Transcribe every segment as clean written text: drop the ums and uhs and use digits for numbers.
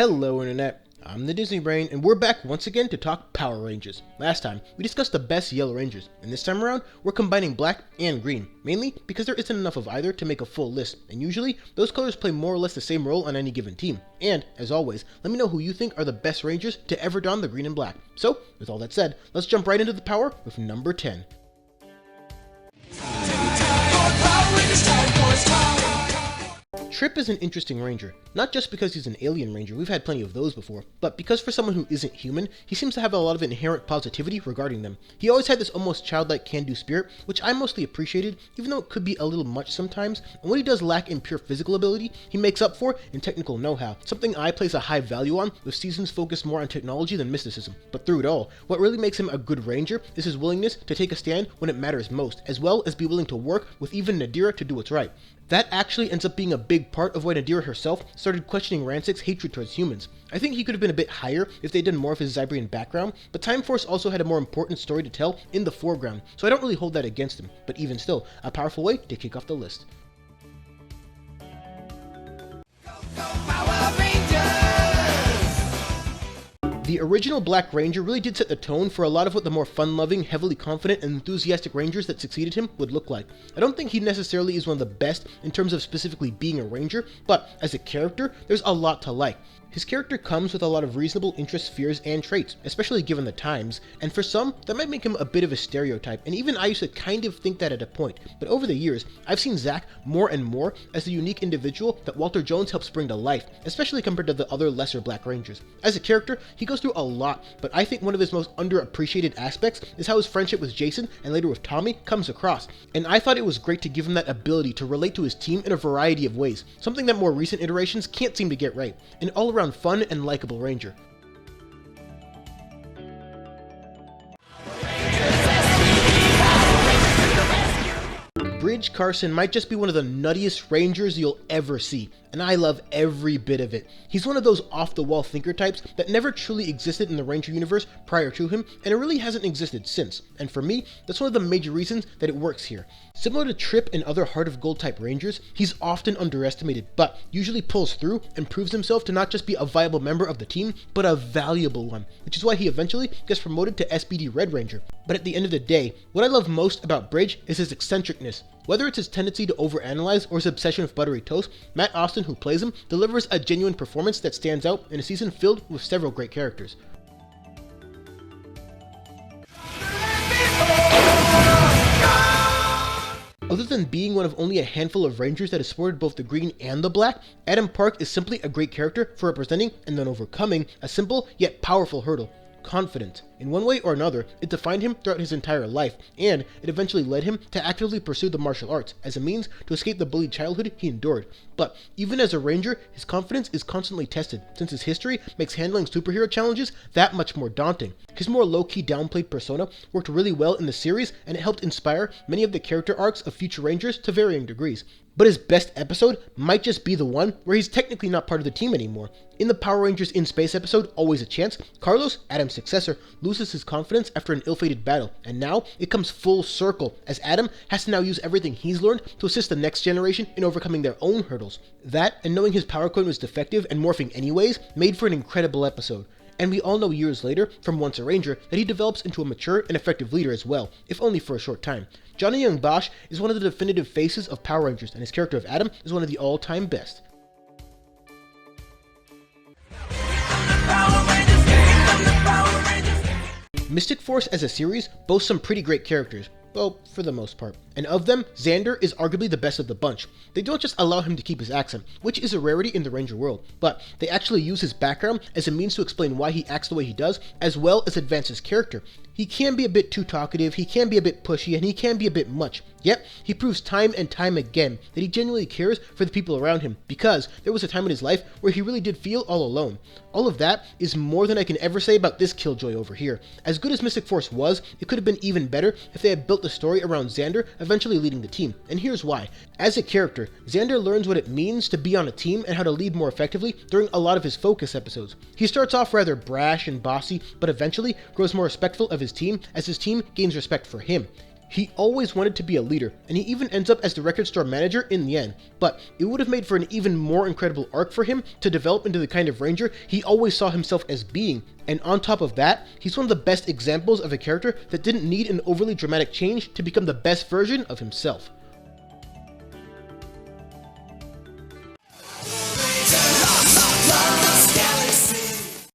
Hello Internet, I'm the Disney Brain, and we're back once again to talk Power Rangers. Last time, we discussed the best Yellow Rangers, and this time around, we're combining black and green, mainly because there isn't enough of either to make a full list, and usually, those colors play more or less the same role on any given team. And, as always, let me know who you think are the best Rangers to ever don the green and black. So, with all that said, let's jump right into the power with number 10. Trip is an interesting ranger, not just because he's an alien ranger, we've had plenty of those before, but because for someone who isn't human, he seems to have a lot of inherent positivity regarding them. He always had this almost childlike can-do spirit, which I mostly appreciated, even though it could be a little much sometimes, and what he does lack in pure physical ability, he makes up for in technical know-how, something I place a high value on, with seasons focused more on technology than mysticism. But through it all, what really makes him a good ranger is his willingness to take a stand when it matters most, as well as be willing to work with even Nadira to do what's right. That actually ends up being a big part of why Nadira herself started questioning Rancic's hatred towards humans. I think he could have been a bit higher if they'd done more of his Zybrian background, but Time Force also had a more important story to tell in the foreground, so I don't really hold that against him, but even still, a powerful way to kick off the list. The original Black Ranger really did set the tone for a lot of what the more fun-loving, heavily confident, and enthusiastic Rangers that succeeded him would look like. I don't think he necessarily is one of the best in terms of specifically being a Ranger, but as a character, there's a lot to like. His character comes with a lot of reasonable interests, fears, and traits, especially given the times, and for some, that might make him a bit of a stereotype, and even I used to kind of think that at a point, but over the years, I've seen Zack more and more as the unique individual that Walter Jones helps bring to life, especially compared to the other lesser Black Rangers. As a character, he goes through a lot, but I think one of his most underappreciated aspects is how his friendship with Jason, and later with Tommy, comes across, and I thought it was great to give him that ability to relate to his team in a variety of ways, something that more recent iterations can't seem to get right. An all-around fun and likable Ranger. Bridge Carson might just be one of the nuttiest Rangers you'll ever see, and I love every bit of it. He's one of those off-the-wall thinker types that never truly existed in the Ranger universe prior to him, and it really hasn't existed since, and for me, that's one of the major reasons that it works here. Similar to Trip and other Heart of Gold type Rangers, he's often underestimated, but usually pulls through and proves himself to not just be a viable member of the team, but a valuable one, which is why he eventually gets promoted to S.P.D Red Ranger. But at the end of the day, what I love most about Bridge is his eccentricness. Whether it's his tendency to overanalyze or his obsession with buttery toast, Matt Austin, who plays him, delivers a genuine performance that stands out in a season filled with several great characters. Other than being one of only a handful of Rangers that has sported both the green and the black, Adam Park is simply a great character for representing and then overcoming a simple yet powerful hurdle: confidence. In one way or another, it defined him throughout his entire life, and it eventually led him to actively pursue the martial arts as a means to escape the bullied childhood he endured. But even as a Ranger, his confidence is constantly tested, since his history makes handling superhero challenges that much more daunting. His more low-key downplayed persona worked really well in the series, and it helped inspire many of the character arcs of future Rangers to varying degrees. But his best episode might just be the one where he's technically not part of the team anymore. In the Power Rangers in Space episode, Always a Chance, Carlos, Adam's successor, loses his confidence after an ill-fated battle, and now it comes full circle, as Adam has to now use everything he's learned to assist the next generation in overcoming their own hurdles. That, and knowing his power coin was defective and morphing anyways, made for an incredible episode. And we all know years later, from Once a Ranger, that he develops into a mature and effective leader as well, if only for a short time. Johnny Young Bosch is one of the definitive faces of Power Rangers, and his character of Adam is one of the all-time best. Mystic Force as a series boasts some pretty great characters. Well, for the most part. And of them, Xander is arguably the best of the bunch. They don't just allow him to keep his accent, which is a rarity in the Ranger world, but they actually use his background as a means to explain why he acts the way he does, as well as advance his character. He can be a bit too talkative, he can be a bit pushy, and he can be a bit much. Yet, he proves time and time again that he genuinely cares for the people around him, because there was a time in his life where he really did feel all alone. All of that is more than I can ever say about this Killjoy over here. As good as Mystic Force was, it could have been even better if they had built the story around Xander eventually leading the team, and here's why. As a character, Xander learns what it means to be on a team and how to lead more effectively during a lot of his focus episodes. He starts off rather brash and bossy, but eventually grows more respectful of his team as his team gains respect for him. He always wanted to be a leader, and he even ends up as the record store manager in the end, but it would have made for an even more incredible arc for him to develop into the kind of ranger he always saw himself as being. And on top of that, he's one of the best examples of a character that didn't need an overly dramatic change to become the best version of himself.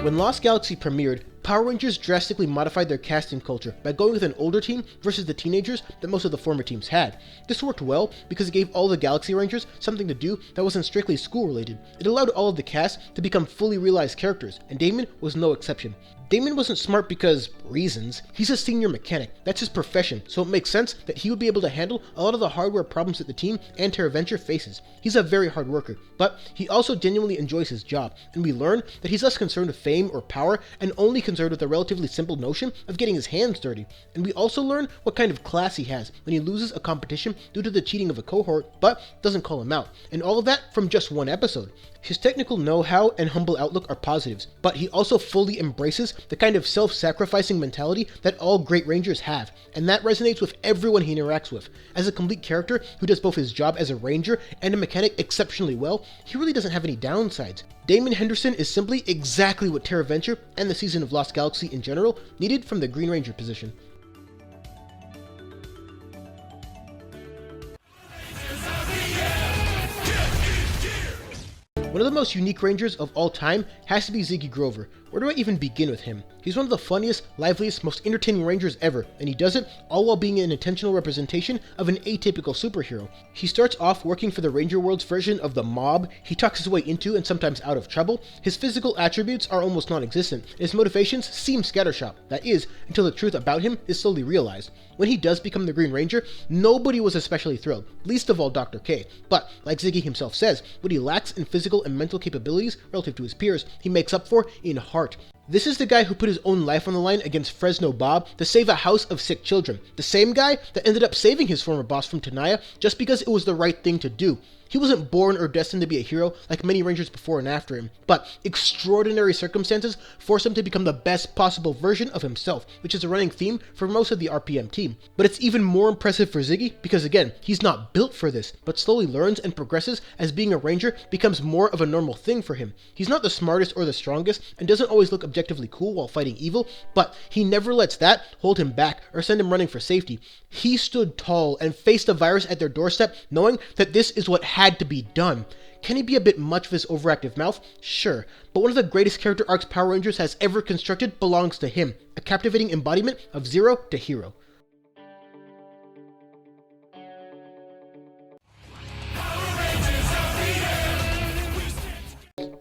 When Lost Galaxy premiered, Power Rangers drastically modified their casting culture by going with an older team versus the teenagers that most of the former teams had. This worked well because it gave all the Galaxy Rangers something to do that wasn't strictly school related. It allowed all of the cast to become fully realized characters, and Damon was no exception. Damon wasn't smart because reasons. He's a senior mechanic. That's his profession, so it makes sense that he would be able to handle a lot of the hardware problems that the team and TerraVenture faces. He's a very hard worker, but he also genuinely enjoys his job, and we learn that he's less concerned with fame or power and only concerned with the relatively simple notion of getting his hands dirty. And we also learn what kind of class he has when he loses a competition due to the cheating of a cohort, but doesn't call him out. And all of that from just one episode. His technical know-how and humble outlook are positives, but he also fully embraces the kind of self-sacrificing mentality that all great rangers have, and that resonates with everyone he interacts with. As a complete character who does both his job as a ranger and a mechanic exceptionally well, he really doesn't have any downsides. Damon Henderson is simply exactly what TerraVenture and the season of Lost Galaxy in general needed from the Green Ranger position. One of the most unique Rangers of all time has to be Ziggy Grover. Where do I even begin with him? He's one of the funniest, liveliest, most entertaining Rangers ever, and he does it all while being an intentional representation of an atypical superhero. He starts off working for the Ranger World's version of the mob, he talks his way into and sometimes out of trouble, his physical attributes are almost non-existent, and his motivations seem scattershot. That is, until the truth about him is slowly realized. When he does become the Green Ranger, nobody was especially thrilled, least of all Dr. K. But, like Ziggy himself says, what he lacks in physical and mental capabilities relative to his peers, he makes up for in heart. This is the guy who put his own life on the line against Fresno Bob to save a house of sick children. The same guy that ended up saving his former boss from Tenaya just because it was the right thing to do. He wasn't born or destined to be a hero like many Rangers before and after him, but extraordinary circumstances forced him to become the best possible version of himself, which is a running theme for most of the R.P.M. team. But it's even more impressive for Ziggy because again, he's not built for this, but slowly learns and progresses as being a Ranger becomes more of a normal thing for him. He's not the smartest or the strongest and doesn't always look objectively cool while fighting evil, but he never lets that hold him back or send him running for safety. He stood tall and faced the virus at their doorstep knowing that this is what had to be done. Can he be a bit much of his overactive mouth? Sure, but one of the greatest character arcs Power Rangers has ever constructed belongs to him, a captivating embodiment of zero to hero.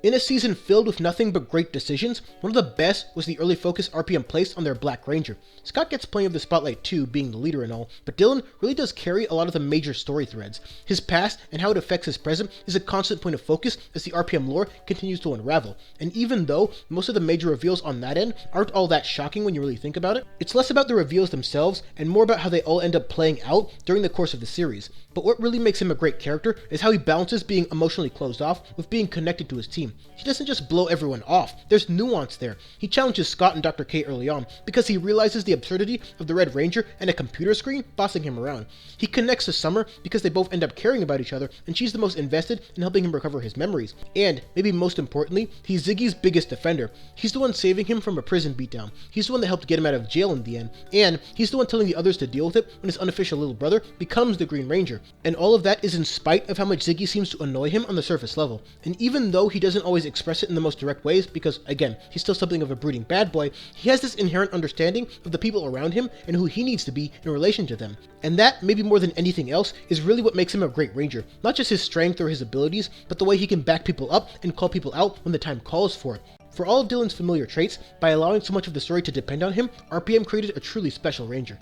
In a season filled with nothing but great decisions, one of the best was the early focus R.P.M. placed on their Black Ranger. Scott gets plenty of the spotlight too, being the leader and all, but Dillon really does carry a lot of the major story threads. His past and how it affects his present is a constant point of focus as the R.P.M. lore continues to unravel, and even though most of the major reveals on that end aren't all that shocking when you really think about it, it's less about the reveals themselves and more about how they all end up playing out during the course of the series. But what really makes him a great character is how he balances being emotionally closed off with being connected to his team. He doesn't just blow everyone off, there's nuance there. He challenges Scott and Dr. K early on because he realizes the absurdity of the Red Ranger and a computer screen bossing him around. He connects to Summer because they both end up caring about each other and she's the most invested in helping him recover his memories. And, maybe most importantly, he's Ziggy's biggest defender. He's the one saving him from a prison beatdown. He's the one that helped get him out of jail in the end. And he's the one telling the others to deal with it when his unofficial little brother becomes the Green Ranger. And all of that is in spite of how much Ziggy seems to annoy him on the surface level. And even though he doesn't always express it in the most direct ways, because again, he's still something of a brooding bad boy, he has this inherent understanding of the people around him and who he needs to be in relation to them. And that, maybe more than anything else, is really what makes him a great Ranger. Not just his strength or his abilities, but the way he can back people up and call people out when the time calls for it. For all of Dillon's familiar traits, by allowing so much of the story to depend on him, R.P.M. created a truly special Ranger.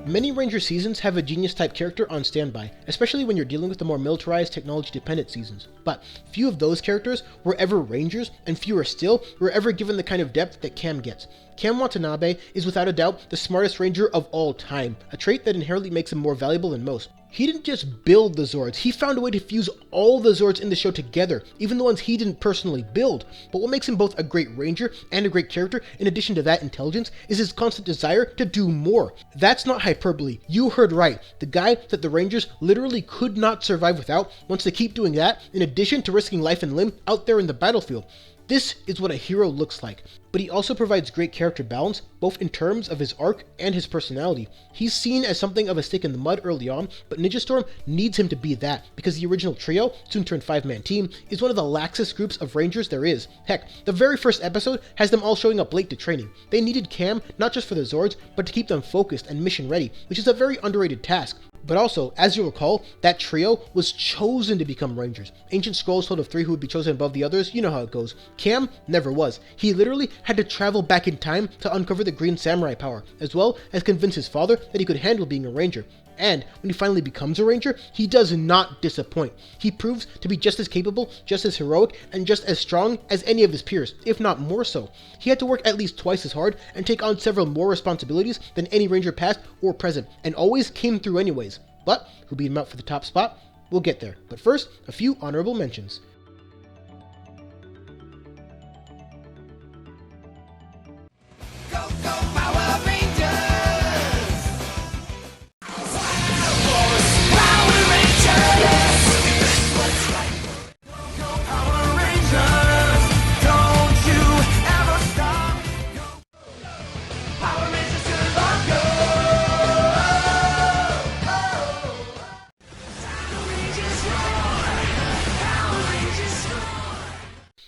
Many Ranger seasons have a genius-type character on standby, especially when you're dealing with the more militarized, technology-dependent seasons. But few of those characters were ever Rangers, and fewer still were ever given the kind of depth that Cam gets. Cam Watanabe is without a doubt the smartest Ranger of all time, a trait that inherently makes him more valuable than most. He didn't just build the Zords, he found a way to fuse all the Zords in the show together, even the ones he didn't personally build. But what makes him both a great ranger and a great character, in addition to that intelligence, is his constant desire to do more. That's not hyperbole, you heard right. The guy that the Rangers literally could not survive without wants to keep doing that, in addition to risking life and limb out there in the battlefield. This is what a hero looks like, but he also provides great character balance, both in terms of his arc and his personality. He's seen as something of a stick in the mud early on, but Ninja Storm needs him to be that, because the original trio, soon turned 5-man team, is one of the laxest groups of Rangers there is. Heck, the very first episode has them all showing up late to training. They needed Cam not just for the Zords, but to keep them focused and mission ready, which is a very underrated task. But also, as you'll recall, that trio was chosen to become Rangers. Ancient scrolls told of 3 who would be chosen above the others, you know how it goes. Cam never was. He literally had to travel back in time to uncover the Green Samurai power, as well as convince his father that he could handle being a Ranger. And when he finally becomes a Ranger, he does not disappoint. He proves to be just as capable, just as heroic, and just as strong as any of his peers, if not more so. He had to work at least twice as hard and take on several more responsibilities than any Ranger past or present, and always came through anyways. But who beat him out for the top spot? We'll get there. But first, a few honorable mentions.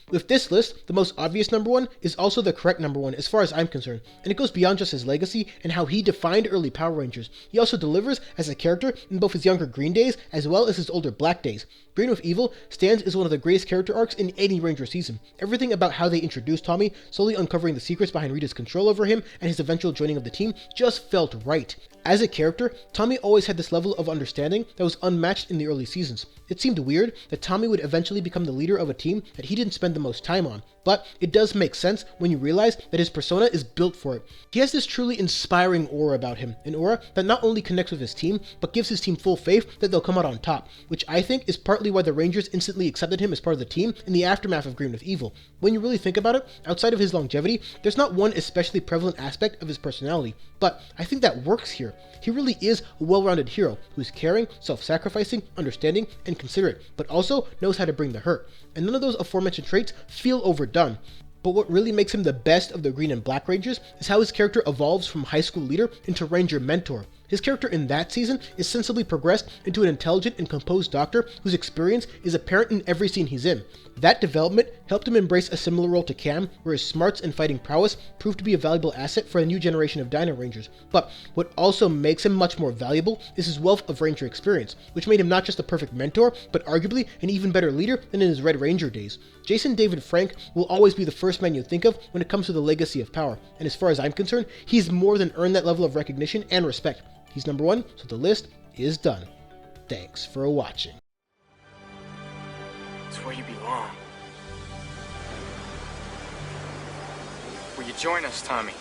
With this list, the most obvious number one is also the correct number one as far as I'm concerned, and it goes beyond just his legacy and how he defined early Power Rangers. He also delivers as a character in both his younger Green days as well as his older Black days. Green with Evil stands as one of the greatest character arcs in any Ranger season. Everything about how they introduced Tommy, slowly uncovering the secrets behind Rita's control over him, and his eventual joining of the team just felt right. As a character, Tommy always had this level of understanding that was unmatched in the early seasons. It seemed weird that Tommy would eventually become the leader of a team that he didn't spend the most time on, but it does make sense when you realize that his persona is built for it. He has this truly inspiring aura about him, an aura that not only connects with his team, but gives his team full faith that they'll come out on top, which I think is partly why the Rangers instantly accepted him as part of the team in the aftermath of Green with Evil. When you really think about it, outside of his longevity, there's not one especially prevalent aspect of his personality, but I think that works here. He really is a well-rounded hero who's caring, self-sacrificing, understanding, and considerate, but also knows how to bring the hurt. And none of those aforementioned traits feel overdone. But what really makes him the best of the Green and Black Rangers is how his character evolves from high school leader into Ranger mentor. His character in that season is sensibly progressed into an intelligent and composed doctor whose experience is apparent in every scene he's in. That development helped him embrace a similar role to Cam, where his smarts and fighting prowess proved to be a valuable asset for a new generation of Dino Rangers. But what also makes him much more valuable is his wealth of Ranger experience, which made him not just a perfect mentor, but arguably an even better leader than in his Red Ranger days. Jason David Frank will always be the first man you think of when it comes to the legacy of power, and as far as I'm concerned, he's more than earned that level of recognition and respect. He's number one, so the list is done. Thanks for watching. It's where you belong. Will you join us, Tommy?